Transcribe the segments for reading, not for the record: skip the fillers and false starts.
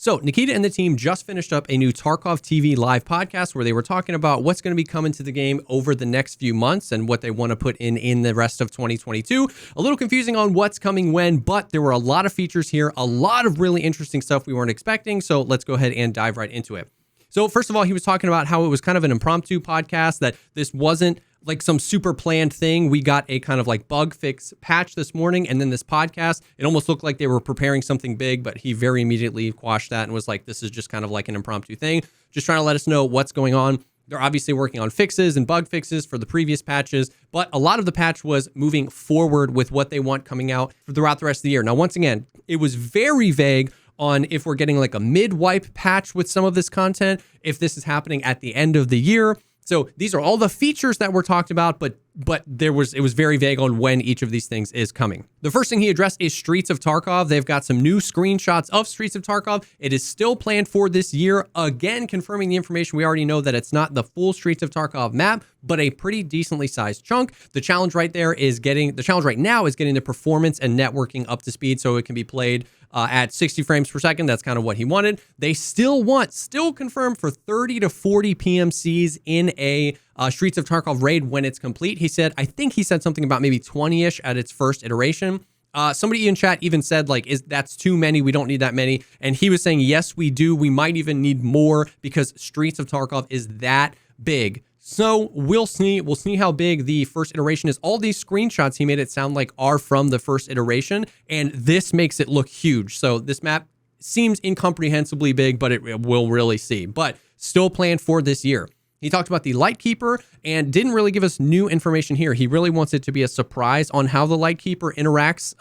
So Nikita and the team just finished up a new TarkovTV live podcast where they were talking about what's going to be coming to the game over the next few months and what they want to put in the rest of 2022. A little confusing on what's coming when, but there were a lot of features here, a lot of really interesting stuff we weren't expecting. So let's go ahead and dive right into it. So first of all, he was talking about how it was kind of an impromptu podcast, that this wasn't like some super planned thing. We got a kind of like bug fix patch this morning, and then this podcast, it almost looked like they were preparing something big, but he very immediately quashed that and was like, this is just kind of like an impromptu thing, just trying to let us know what's going on. They're obviously working on fixes and bug fixes for the previous patches, but a lot of the patch was moving forward with what they want coming out throughout the rest of the year. Now, once again, it was very vague on if we're getting like a mid-wipe patch with some of this content, if this is happening at the end of the year. So these are all the features that were talked about, but it was very vague on when each of these things is coming. The first thing he addressed is Streets of Tarkov. They've got some new screenshots of Streets of Tarkov. It is still planned for this year. Again, confirming the information we already know, that it's not the full Streets of Tarkov map, but a pretty decently sized chunk. The challenge right now is getting the performance and networking up to speed so it can be played at 60 frames per second. That's kind of what he wanted. They still confirmed for 30 to 40 PMCs in a Streets of Tarkov raid when it's complete. I think he said something about maybe 20-ish at its first iteration. Somebody in chat even said, like, that's too many? We don't need that many. And he was saying, yes, we do. We might even need more because Streets of Tarkov is that big. So we'll see how big the first iteration is. All these screenshots he made it sound like are from the first iteration, and this makes it look huge. So this map seems incomprehensibly big, but we'll really see. But still planned for this year. He talked about the Lightkeeper and didn't really give us new information here. He really wants it to be a surprise on how the Lightkeeper interacts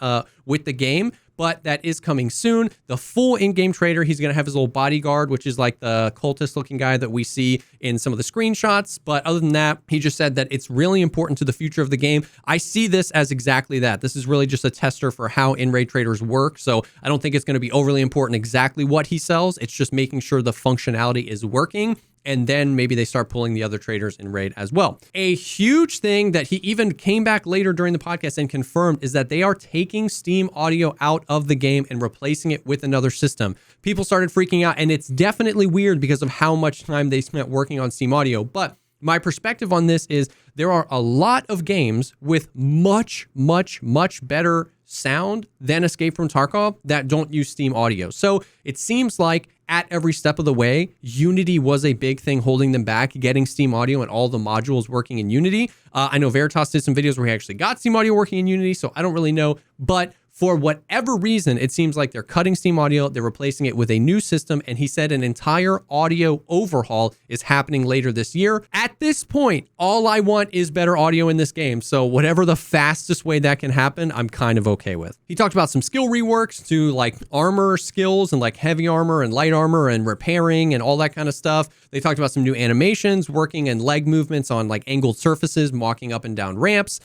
with the game, but that is coming soon. The full in-game trader, he's going to have his little bodyguard, which is like the cultist-looking guy that we see in some of the screenshots. But other than that, he just said that it's really important to the future of the game. I see this as exactly that. This is really just a tester for how in-raid traders work. So I don't think it's going to be overly important exactly what he sells. It's just making sure the functionality is working. And then maybe they start pulling the other traders in raid as well. A huge thing that he even came back later during the podcast and confirmed is that they are taking Steam audio out of the game and replacing it with another system. People started freaking out, and it's definitely weird because of how much time they spent working on Steam audio. But my perspective on this is there are a lot of games with much, much, much better sound than Escape from Tarkov that don't use Steam audio. So it seems like at every step of the way, Unity was a big thing holding them back, getting Steam audio and all the modules working in Unity. I know Veritas did some videos where he actually got Steam audio working in Unity, so I don't really know. But for whatever reason, it seems like they're cutting Steam audio, they're replacing it with a new system, and he said an entire audio overhaul is happening later this year. At this point, all I want is better audio in this game, so whatever the fastest way that can happen, I'm kind of okay with. He talked about some skill reworks to like armor skills and like heavy armor and light armor and repairing and all that kind of stuff. They talked about some new animations, working and leg movements on like angled surfaces, walking up and down ramps.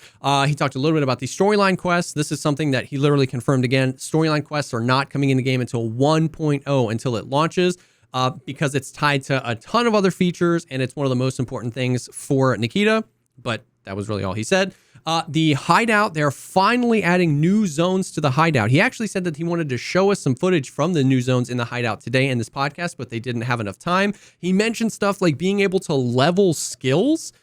He talked a little bit about the storyline quests. This is something that he literally confirmed again. Storyline quests are not coming in the game until 1.0 until it launches because it's tied to a ton of other features and it's one of the most important things for Nikita, but that was really all he said. The Hideout, they're finally adding new zones to the Hideout. He actually said that he wanted to show us some footage from the new zones in the Hideout today in this podcast, but they didn't have enough time. He mentioned stuff like being able to level skills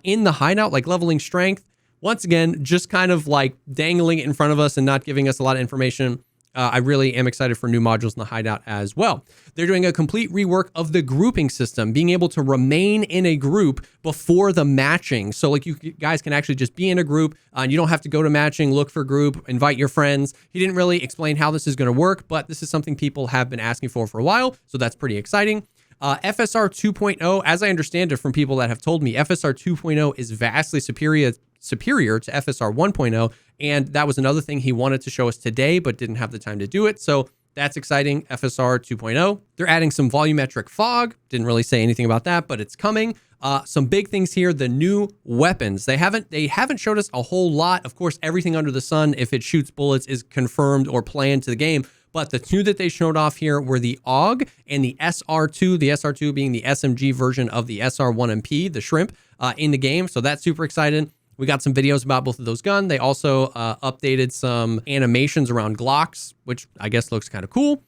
in the Hideout, like leveling strength. Once again, just kind of like dangling it in front of us and not giving us a lot of information. I really am excited for new modules in the Hideout as well. They're doing a complete rework of the grouping system, being able to remain in a group before the matching. So like you guys can actually just be in a group and you don't have to go to matching, look for group, invite your friends. He didn't really explain how this is going to work, but this is something people have been asking for a while. So that's pretty exciting. FSR 2.0, as I understand it from people that have told me, FSR 2.0 is vastly superior to FSR 1.0, and that was another thing he wanted to show us today, but didn't have the time to do it. So that's exciting. FSR 2.0. They're adding some volumetric fog. Didn't really say anything about that, but it's coming. Some big things here, the new weapons. They haven't showed us a whole lot. Of course, everything under the sun, if it shoots bullets, is confirmed or planned to the game. But the two that they showed off here were the AUG and the SR2, the SR2 being the SMG version of the SR1MP, the shrimp, in the game. So that's super exciting. We got some videos about both of those guns. They also updated some animations around Glocks, which I guess looks kind of cool.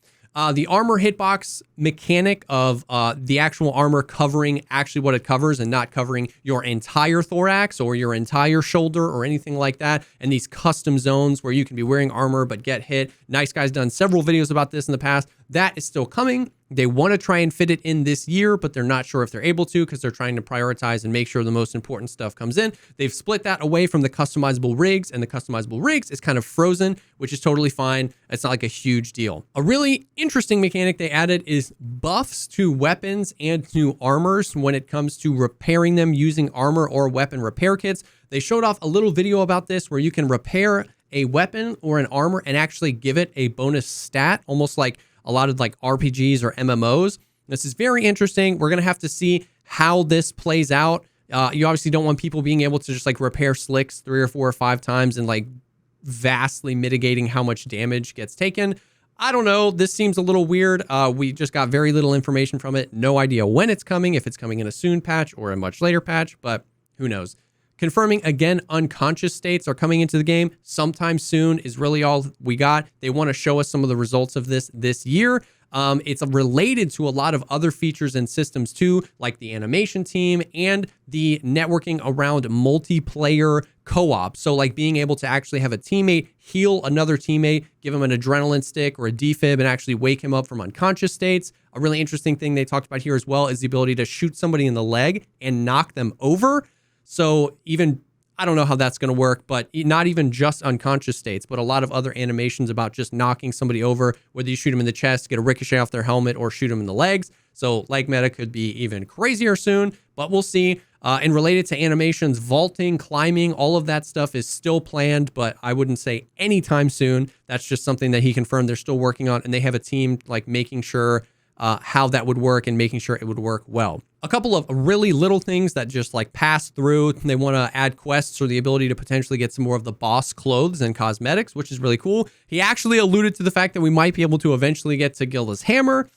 The armor hitbox mechanic of the actual armor covering actually what it covers and not covering your entire thorax or your entire shoulder or anything like that. And these custom zones where you can be wearing armor but get hit. Nice Guy's done several videos about this in the past. That is still coming. They want to try and fit it in this year, but they're not sure if they're able to because they're trying to prioritize and make sure the most important stuff comes in. They've split that away from the customizable rigs, and the customizable rigs is kind of frozen, which is totally fine. It's not like a huge deal. A really interesting mechanic they added is buffs to weapons and to armors when it comes to repairing them using armor or weapon repair kits. They showed off a little video about this where you can repair a weapon or an armor and actually give it a bonus stat, almost like a lot of like RPGs or MMOs. This is very interesting. We're going to have to see how this plays out. You obviously don't want people being able to just like repair slicks 3 or 4 or 5 times and like vastly mitigating how much damage gets taken. I don't know. This seems a little weird. We just got very little information from it. No idea when it's coming, if it's coming in a soon patch or a much later patch, but who knows. Confirming again, unconscious states are coming into the game sometime soon is really all we got. They want to show us some of the results of this year. It's related to a lot of other features and systems too, like the animation team and the networking around multiplayer co-op. So like being able to actually have a teammate heal another teammate, give him an adrenaline stick or a defib and actually wake him up from unconscious states. A really interesting thing they talked about here as well is the ability to shoot somebody in the leg and knock them over. So even, I don't know how that's going to work, but not even just unconscious states, but a lot of other animations about just knocking somebody over, whether you shoot them in the chest, get a ricochet off their helmet, or shoot them in the legs. So leg meta could be even crazier soon, but we'll see. And related to animations, vaulting, climbing, all of that stuff is still planned, but I wouldn't say anytime soon. That's just something that he confirmed they're still working on, and they have a team like making sure how that would work and making sure it would work well. A couple of really little things that just like pass through. They want to add quests or the ability to potentially get some more of the boss clothes and cosmetics, which is really cool. He actually alluded to the fact that we might be able to eventually get to Gilda's hammer.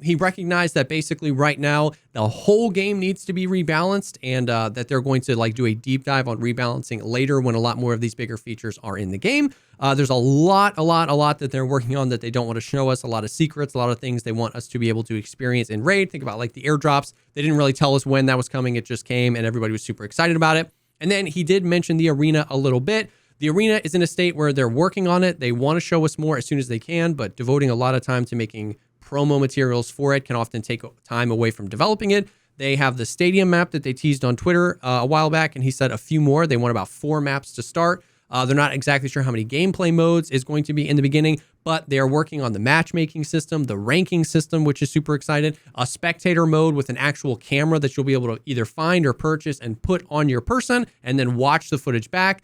He recognized that basically right now the whole game needs to be rebalanced and that they're going to like do a deep dive on rebalancing later when a lot more of these bigger features are in the game. There's a lot that they're working on that they don't want to show us, a lot of secrets, a lot of things they want us to be able to experience in Raid. Think about like the airdrops. They didn't really tell us when that was coming. It just came and everybody was super excited about it. And then he did mention the arena a little bit. The arena is in a state where they're working on it. They want to show us more as soon as they can, but devoting a lot of time to making promo materials for it can often take time away from developing it. They have the stadium map that they teased on Twitter a while back, and he said a few more. They want about 4 maps to start. They're not exactly sure how many gameplay modes is going to be in the beginning, but they are working on the matchmaking system, the ranking system, which is super exciting, a spectator mode with an actual camera that you'll be able to either find or purchase and put on your person and then watch the footage back.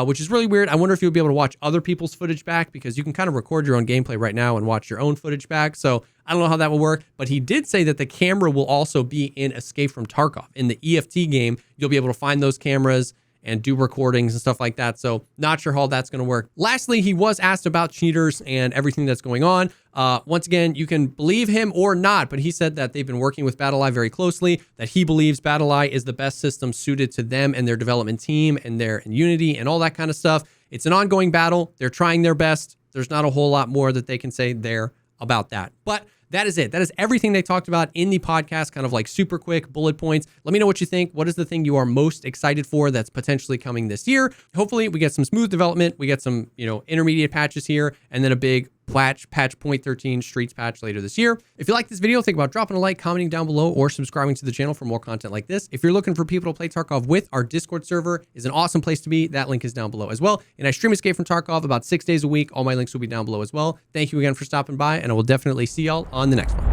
Which is really weird. I wonder if you'll be able to watch other people's footage back because you can kind of record your own gameplay right now and watch your own footage back. So I don't know how that will work, but he did say that the camera will also be in Escape from Tarkov. In the EFT game, you'll be able to find those cameras and do recordings and stuff like that. So not sure how that's going to work. Lastly, he was asked about cheaters and everything that's going on. Once again, you can believe him or not, but he said that they've been working with BattlEye very closely, that he believes BattlEye is the best system suited to them and their development team and their Unity and all that kind of stuff. It's an ongoing battle. They're trying their best. There's not a whole lot more that they can say there about that. But that is it. That is everything they talked about in the podcast, kind of like super quick bullet points. Let me know what you think. What is the thing you are most excited for that's potentially coming this year? Hopefully we get some smooth development. We get some, intermediate patches here and then a big patch 0.13 streets patch later this year. If you like this video, think about dropping a like, commenting down below, or subscribing to the channel for more content like this. If you're looking for people to play Tarkov with, our Discord server is an awesome place to be. That link is down below as well. And I stream Escape from Tarkov about 6 days a week. All my links will be down below as well. Thank you again for stopping by, and I will definitely see y'all on the next one.